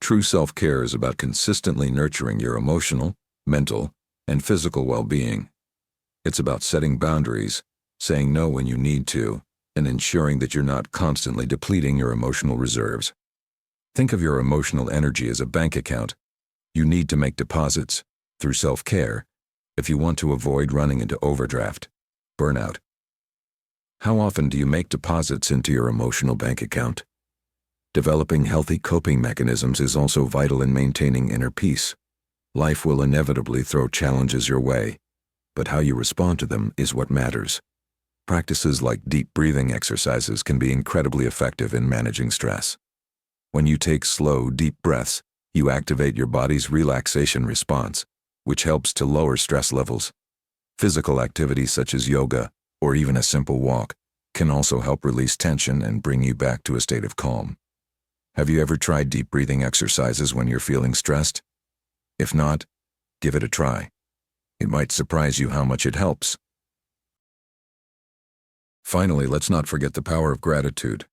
True self-care is about consistently nurturing your emotional, mental, and physical well-being. It's about setting boundaries, saying no when you need to, and ensuring that you're not constantly depleting your emotional reserves. Think of your emotional energy as a bank account. You need to make deposits, through self-care, if you want to avoid running into overdraft, burnout. How often do you make deposits into your emotional bank account? Developing healthy coping mechanisms is also vital in maintaining inner peace. Life will inevitably throw challenges your way, but how you respond to them is what matters. Practices like deep breathing exercises can be incredibly effective in managing stress. When you take slow, deep breaths, you activate your body's relaxation response, which helps to lower stress levels. Physical activities such as yoga, or even a simple walk, can also help release tension and bring you back to a state of calm. Have you ever tried deep breathing exercises when you're feeling stressed? If not, give it a try. It might surprise you how much it helps. Finally, let's not forget the power of gratitude.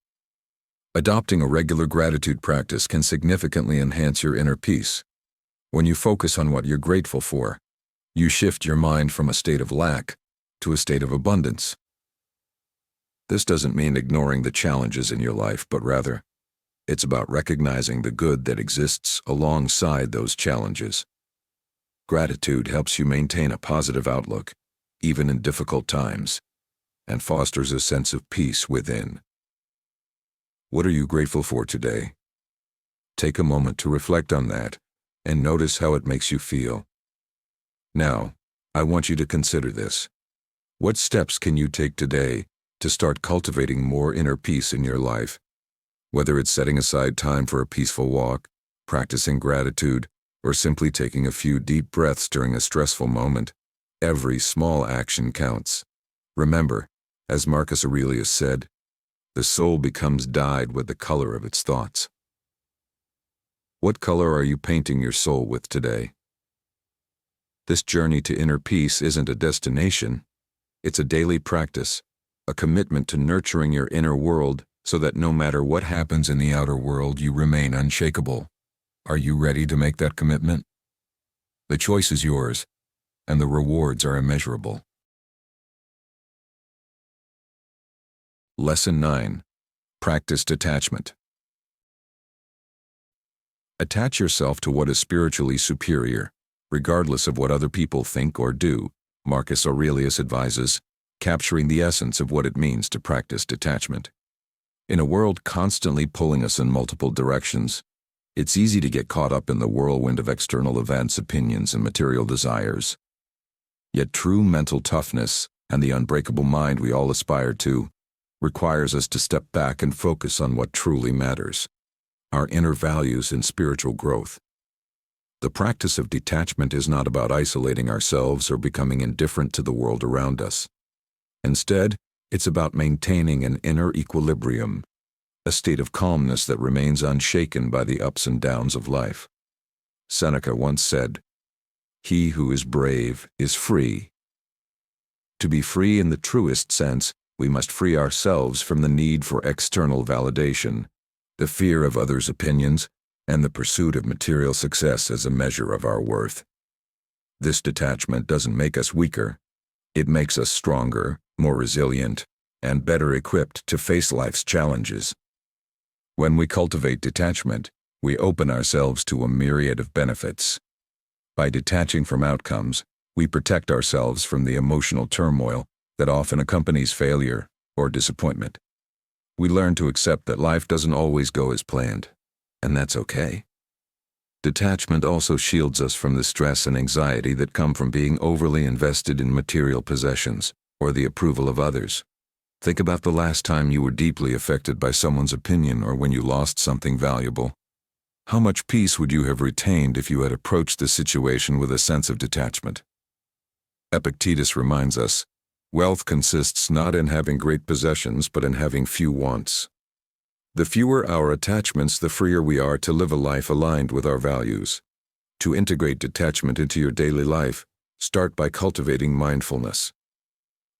Adopting a regular gratitude practice can significantly enhance your inner peace. When you focus on what you're grateful for, you shift your mind from a state of lack to a state of abundance. This doesn't mean ignoring the challenges in your life, but rather, it's about recognizing the good that exists alongside those challenges. Gratitude helps you maintain a positive outlook, even in difficult times, and fosters a sense of peace within. What are you grateful for today? Take a moment to reflect on that and notice how it makes you feel. Now, I want you to consider this. What steps can you take today to start cultivating more inner peace in your life? Whether it's setting aside time for a peaceful walk, practicing gratitude, or simply taking a few deep breaths during a stressful moment, every small action counts. Remember, as Marcus Aurelius said, the soul becomes dyed with the color of its thoughts. What color are you painting your soul with today? This journey to inner peace isn't a destination, it's a daily practice, a commitment to nurturing your inner world so that no matter what happens in the outer world, you remain unshakable. Are you ready to make that commitment? The choice is yours, and the rewards are immeasurable. Lesson 9. Practice detachment. Attach yourself to what is spiritually superior, regardless of what other people think or do, Marcus Aurelius advises, capturing the essence of what it means to practice detachment. In a world constantly pulling us in multiple directions, it's easy to get caught up in the whirlwind of external events, opinions, and material desires. Yet true mental toughness, and the unbreakable mind we all aspire to, requires us to step back and focus on what truly matters: our inner values and spiritual growth. The practice of detachment is not about isolating ourselves or becoming indifferent to the world around us. Instead, it's about maintaining an inner equilibrium, a state of calmness that remains unshaken by the ups and downs of life. Seneca once said, "He who is brave is free." To be free in the truest sense, we must free ourselves from the need for external validation, the fear of others' opinions, and the pursuit of material success as a measure of our worth. This detachment doesn't make us weaker. It makes us stronger, more resilient, and better equipped to face life's challenges. When we cultivate detachment, we open ourselves to a myriad of benefits. By detaching from outcomes, we protect ourselves from the emotional turmoil that often accompanies failure or disappointment. We learn to accept that life doesn't always go as planned, and that's okay. Detachment also shields us from the stress and anxiety that come from being overly invested in material possessions or the approval of others. Think about the last time you were deeply affected by someone's opinion or when you lost something valuable. How much peace would you have retained if you had approached the situation with a sense of detachment? Epictetus reminds us, wealth consists not in having great possessions but in having few wants. The fewer our attachments, the freer we are to live a life aligned with our values. To integrate detachment into your daily life, start by cultivating mindfulness.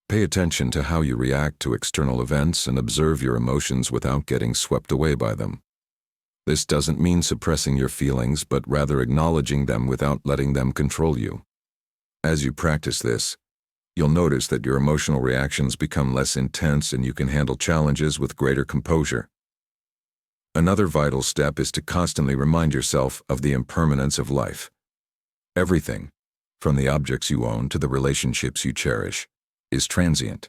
Pay attention to how you react to external events and observe your emotions without getting swept away by them. This doesn't mean suppressing your feelings, but rather acknowledging them without letting them control you. As you practice this, you'll notice that your emotional reactions become less intense and you can handle challenges with greater composure. Another vital step is to constantly remind yourself of the impermanence of life. Everything, from the objects you own to the relationships you cherish, is transient.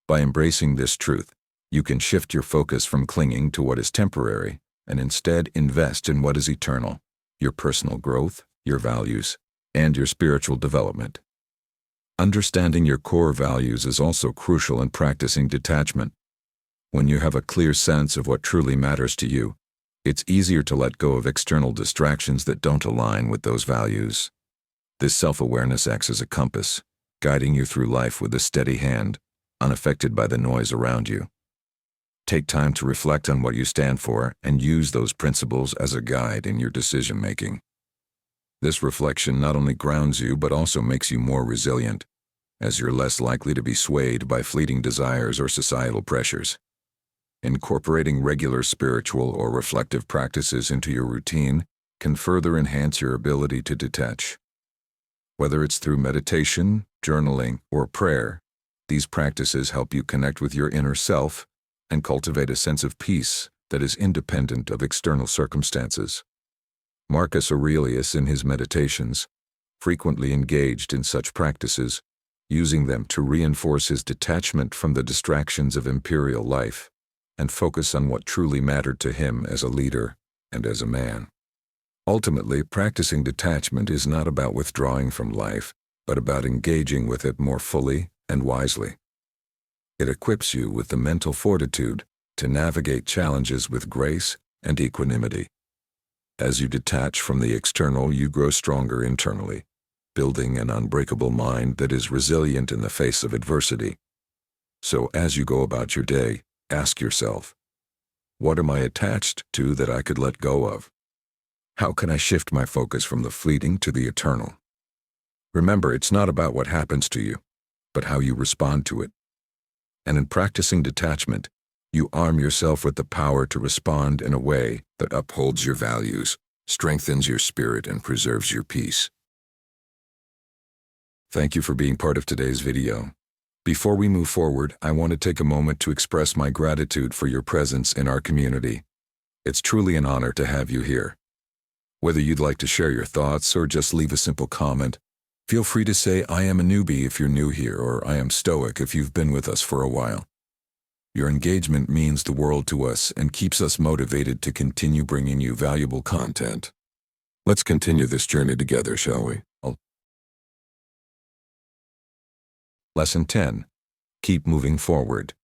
By embracing this truth, you can shift your focus from clinging to what is temporary and instead invest in what is eternal: your personal growth, your values, and your spiritual development. Understanding your core values is also crucial in practicing detachment. When you have a clear sense of what truly matters to you, it's easier to let go of external distractions that don't align with those values. This self-awareness acts as a compass, guiding you through life with a steady hand, unaffected by the noise around you. Take time to reflect on what you stand for and use those principles as a guide in your decision-making. This reflection not only grounds you but also makes you more resilient, as you're less likely to be swayed by fleeting desires or societal pressures. Incorporating regular spiritual or reflective practices into your routine can further enhance your ability to detach. Whether it's through meditation, journaling, or prayer, these practices help you connect with your inner self and cultivate a sense of peace that is independent of external circumstances. Marcus Aurelius, in his Meditations, frequently engaged in such practices, using them to reinforce his detachment from the distractions of imperial life and focus on what truly mattered to him as a leader and as a man. Ultimately, practicing detachment is not about withdrawing from life, but about engaging with it more fully and wisely. It equips you with the mental fortitude to navigate challenges with grace and equanimity. As you detach from the external, you grow stronger internally, building an unbreakable mind that is resilient in the face of adversity. So as you go about your day, ask yourself, what am I attached to that I could let go of? How can I shift my focus from the fleeting to the eternal? Remember, it's not about what happens to you, but how you respond to it. And in practicing detachment, you arm yourself with the power to respond in a way that upholds your values, strengthens your spirit, and preserves your peace. Thank you for being part of today's video. Before we move forward, I want to take a moment to express my gratitude for your presence in our community. It's truly an honor to have you here. Whether you'd like to share your thoughts or just leave a simple comment, feel free to say "I am a newbie" if you're new here, or "I am Stoic" if you've been with us for a while. Your engagement means the world to us and keeps us motivated to continue bringing you valuable content. Let's continue this journey together, shall we? Lesson 10. Keep moving forward.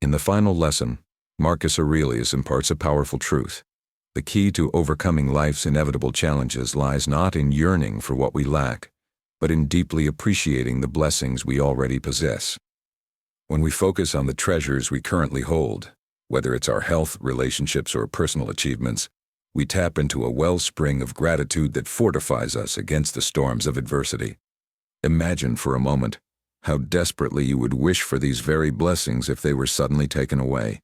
In the final lesson, Marcus Aurelius imparts a powerful truth. The key to overcoming life's inevitable challenges lies not in yearning for what we lack, but in deeply appreciating the blessings we already possess. When we focus on the treasures we currently hold, whether it's our health, relationships, or personal achievements, we tap into a wellspring of gratitude that fortifies us against the storms of adversity. Imagine for a moment how desperately you would wish for these very blessings if they were suddenly taken away.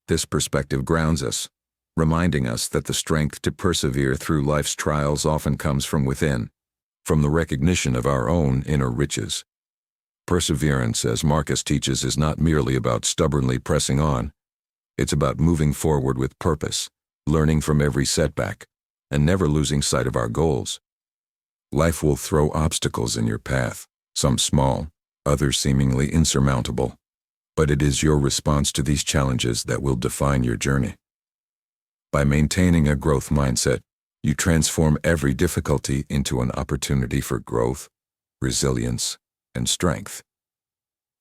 This perspective grounds us, reminding us that the strength to persevere through life's trials often comes from within, from the recognition of our own inner riches. Perseverance, as Marcus teaches, is not merely about stubbornly pressing on. It's about moving forward with purpose, learning from every setback, and never losing sight of our goals. Life will throw obstacles in your path, some small, others seemingly insurmountable, but it is your response to these challenges that will define your journey. By maintaining a growth mindset, you transform every difficulty into an opportunity for growth, resilience, and strength.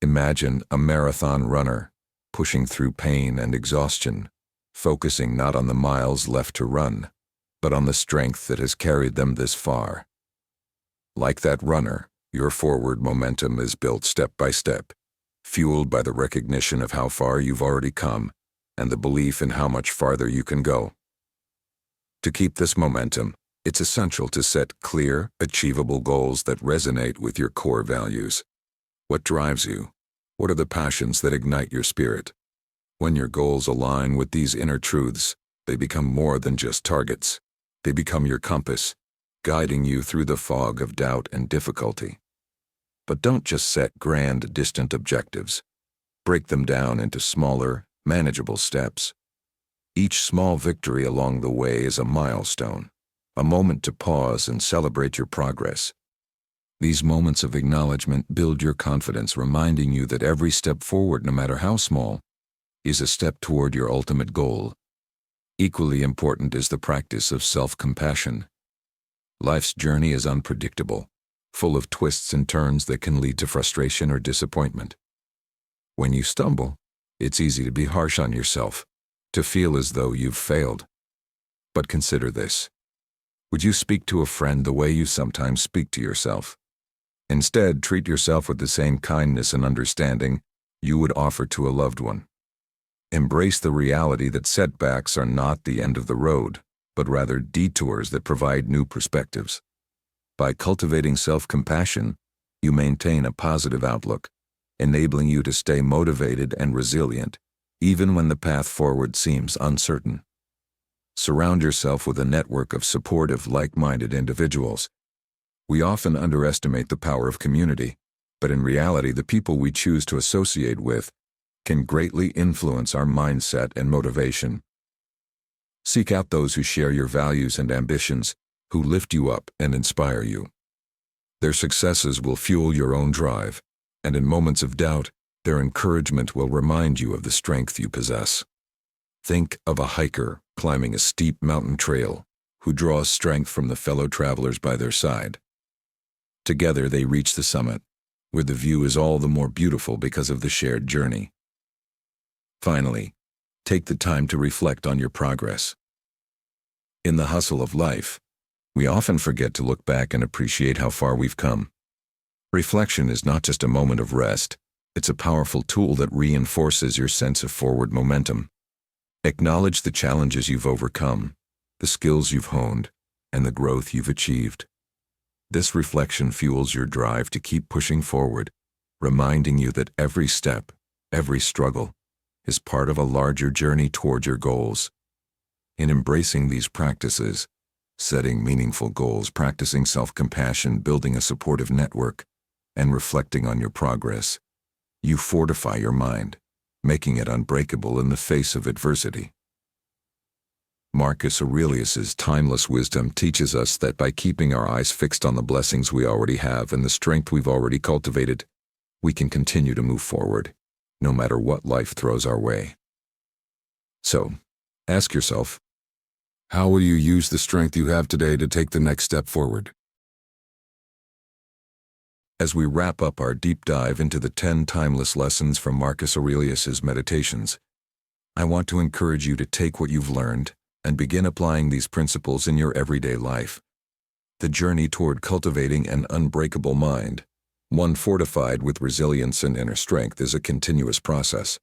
Imagine a marathon runner pushing through pain and exhaustion, focusing not on the miles left to run, but on the strength that has carried them this far. Like that runner, your forward momentum is built step by step, fueled by the recognition of how far you've already come and the belief in how much farther you can go. To keep this momentum, it's essential to set clear, achievable goals that resonate with your core values. What drives you? What are the passions that ignite your spirit? When your goals align with these inner truths, they become more than just targets. They become your compass, guiding you through the fog of doubt and difficulty. But don't just set grand, distant objectives. Break them down into smaller, manageable steps. Each small victory along the way is a milestone, a moment to pause and celebrate your progress. These moments of acknowledgement build your confidence, reminding you that every step forward, no matter how small, is a step toward your ultimate goal. Equally important is the practice of self-compassion. Life's journey is unpredictable, full of twists and turns that can lead to frustration or disappointment. When you stumble, it's easy to be harsh on yourself, to feel as though you've failed. But consider this. Would you speak to a friend the way you sometimes speak to yourself? Instead, treat yourself with the same kindness and understanding you would offer to a loved one. Embrace the reality that setbacks are not the end of the road, but rather detours that provide new perspectives. By cultivating self-compassion, you maintain a positive outlook, enabling you to stay motivated and resilient, even when the path forward seems uncertain. Surround yourself with a network of supportive, like-minded individuals. We often underestimate the power of community, but in reality, the people we choose to associate with can greatly influence our mindset and motivation. Seek out those who share your values and ambitions, who lift you up and inspire you. Their successes will fuel your own drive, and in moments of doubt, their encouragement will remind you of the strength you possess. Think of a hiker climbing a steep mountain trail who draws strength from the fellow travelers by their side. Together they reach the summit, where the view is all the more beautiful because of the shared journey. Finally, take the time to reflect on your progress. In the hustle of life, we often forget to look back and appreciate how far we've come. Reflection is not just a moment of rest, it's a powerful tool that reinforces your sense of forward momentum. Acknowledge the challenges you've overcome, the skills you've honed, and the growth you've achieved. This reflection fuels your drive to keep pushing forward, reminding you that every step, every struggle, is part of a larger journey toward your goals. In embracing these practices, setting meaningful goals, practicing self-compassion, building a supportive network, and reflecting on your progress, you fortify your mind, making it unbreakable in the face of adversity. Marcus Aurelius's timeless wisdom teaches us that by keeping our eyes fixed on the blessings we already have and the strength we've already cultivated, we can continue to move forward, no matter what life throws our way. So, ask yourself, how will you use the strength you have today to take the next step forward? As we wrap up our deep dive into the 10 timeless lessons from Marcus Aurelius's Meditations, I want to encourage you to take what you've learned and begin applying these principles in your everyday life. The journey toward cultivating an unbreakable mind, one fortified with resilience and inner strength, is a continuous process.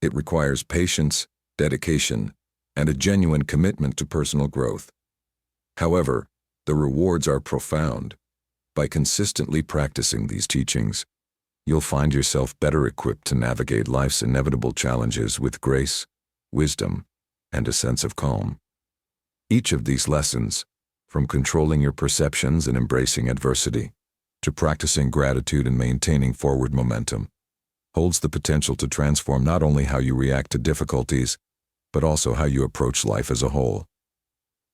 It requires patience, dedication, and a genuine commitment to personal growth. However, the rewards are profound. By consistently practicing these teachings, you'll find yourself better equipped to navigate life's inevitable challenges with grace, wisdom, and a sense of calm. Each of these lessons, from controlling your perceptions and embracing adversity, to practicing gratitude and maintaining forward momentum, holds the potential to transform not only how you react to difficulties, but also how you approach life as a whole.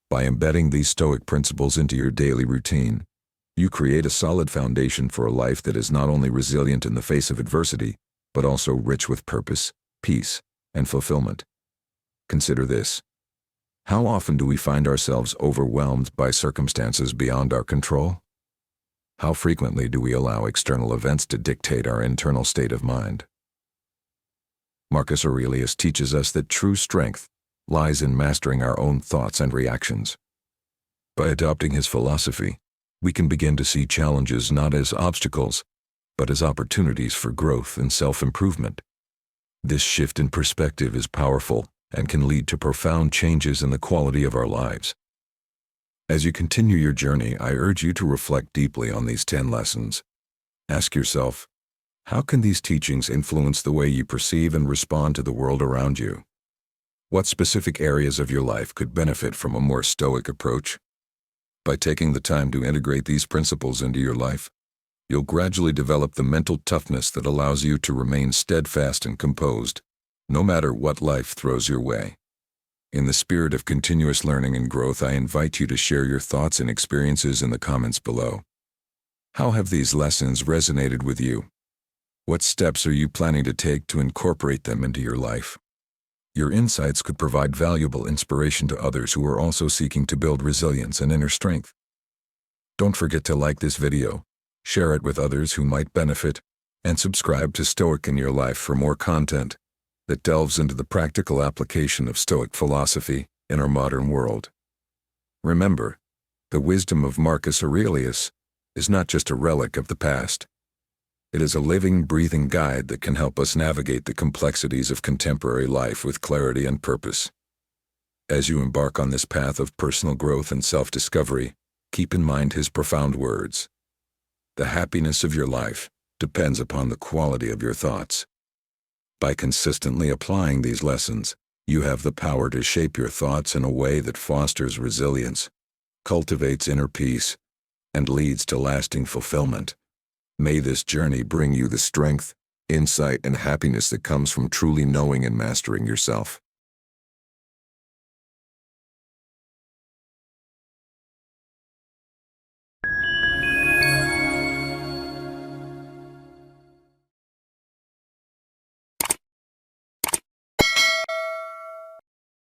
By embedding these Stoic principles into your daily routine, you create a solid foundation for a life that is not only resilient in the face of adversity, but also rich with purpose, peace, and fulfillment. Consider this. How often do we find ourselves overwhelmed by circumstances beyond our control? How frequently do we allow external events to dictate our internal state of mind? Marcus Aurelius teaches us that true strength lies in mastering our own thoughts and reactions. By adopting his philosophy, we can begin to see challenges not as obstacles, but as opportunities for growth and self-improvement. This shift in perspective is powerful and can lead to profound changes in the quality of our lives. As you continue your journey, I urge you to reflect deeply on these 10 lessons. Ask yourself, how can these teachings influence the way you perceive and respond to the world around you? What specific areas of your life could benefit from a more Stoic approach? By taking the time to integrate these principles into your life, you'll gradually develop the mental toughness that allows you to remain steadfast and composed, no matter what life throws your way. In the spirit of continuous learning and growth, I invite you to share your thoughts and experiences in the comments below. How have these lessons resonated with you? What steps are you planning to take to incorporate them into your life? Your insights could provide valuable inspiration to others who are also seeking to build resilience and inner strength. Don't forget to like this video, share it with others who might benefit, and subscribe to Stoic in Your Life for more content that delves into the practical application of Stoic philosophy in our modern world. Remember, the wisdom of Marcus Aurelius is not just a relic of the past. It is a living, breathing guide that can help us navigate the complexities of contemporary life with clarity and purpose. As you embark on this path of personal growth and self-discovery, keep in mind his profound words. The happiness of your life depends upon the quality of your thoughts. By consistently applying these lessons, you have the power to shape your thoughts in a way that fosters resilience, cultivates inner peace, and leads to lasting fulfillment. May this journey bring you the strength, insight, and happiness that comes from truly knowing and mastering yourself.